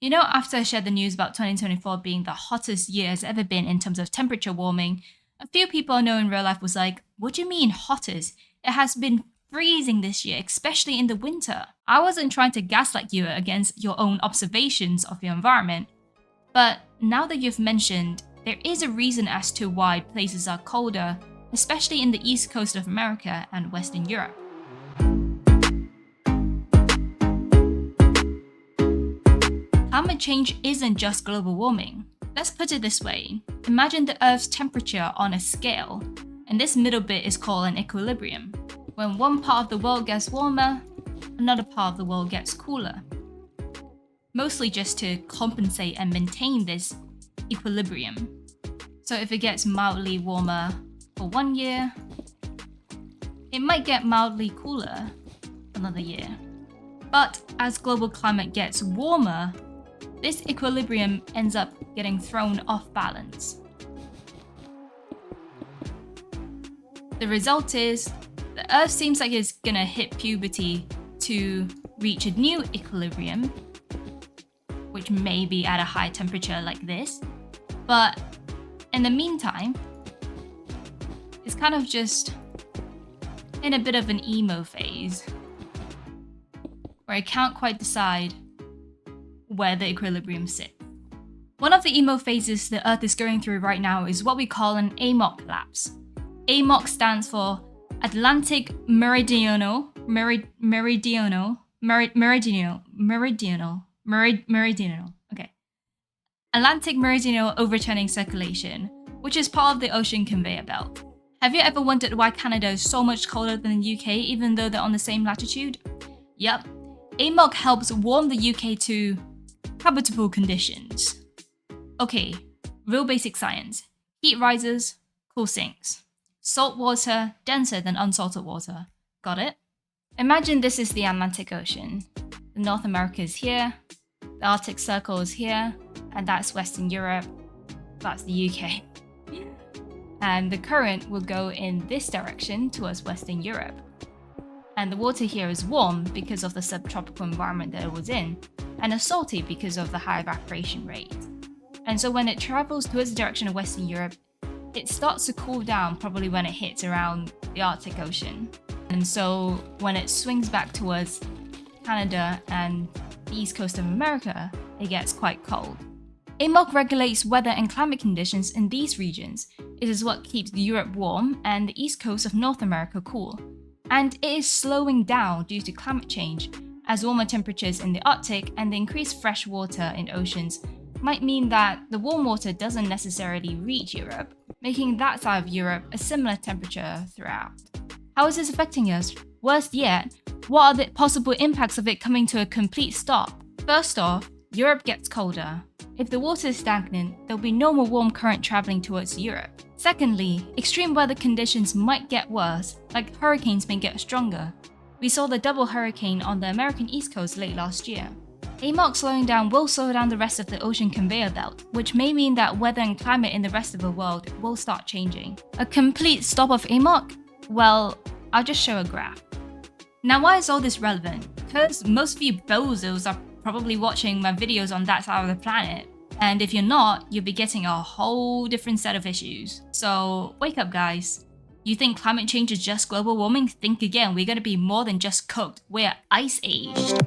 You know, after I shared the news about 2024 being the hottest year it's ever been in terms of temperature warming, a few people I know in real life was like, what do you mean hottest? It has been freezing this year, especially in the winter. I wasn't trying to gaslight you against your own observations of your environment, but now that you've mentioned, there is a reason as to why places are colder, especially in the east coast of America and Western Europe. Climate change isn't just global warming. Let's put it this way. Imagine the Earth's temperature on a scale, and this middle bit is called an equilibrium. When one part of the world gets warmer, another part of the world gets cooler. Mostly just to compensate and maintain this equilibrium. So if it gets mildly warmer for 1 year, it might get mildly cooler another year. But as global climate gets warmer, this equilibrium ends up getting thrown off balance. The result is, the Earth seems like it's gonna hit puberty to reach a new equilibrium, which may be at a high temperature like this, but in the meantime, it's kind of just in a bit of an emo phase, where I can't quite decide where the equilibrium sits. One of the emo phases the Earth is going through right now is what we call an AMOC collapse. AMOC stands for Atlantic Meridional, okay. Atlantic Meridional Overturning Circulation, which is part of the ocean conveyor belt. Have you ever wondered why Canada is so much colder than the UK even though they're on the same latitude? Yep, AMOC helps warm the UK to habitable conditions. Okay, real basic science. Heat rises, cool sinks. Salt water denser than unsalted water. Got it? Imagine this is the Atlantic Ocean. The North America is here, the Arctic Circle is here, and that's Western Europe, that's the UK. And the current will go in this direction towards Western Europe. And the water here is warm because of the subtropical environment that it was in, and is salty because of the high evaporation rate. And so when it travels towards the direction of Western Europe, it starts to cool down probably when it hits around the Arctic Ocean. And so when it swings back towards Canada and the east coast of America, it gets quite cold. AMOC regulates weather and climate conditions in these regions. It is what keeps Europe warm and the east coast of North America cool. And it is slowing down due to climate change, as warmer temperatures in the Arctic and the increased fresh water in oceans might mean that the warm water doesn't necessarily reach Europe, making that side of Europe a similar temperature throughout. How is this affecting us? Worse yet, what are the possible impacts of it coming to a complete stop? First off, Europe gets colder. If the water is stagnant, there'll be no more warm current traveling towards Europe. Secondly, extreme weather conditions might get worse, like hurricanes may get stronger. We saw the double hurricane on the American East Coast late last year. AMOC slowing down will slow down the rest of the ocean conveyor belt, which may mean that weather and climate in the rest of the world will start changing. A complete stop of AMOC? Well, I'll just show a graph. Now, why is all this relevant? Because most of you bozos are probably watching my videos on that side of the planet. And if you're not, you'll be getting a whole different set of issues. So wake up, guys. You think climate change is just global warming? Think again, we're gonna be more than just cooked. We're ice aged.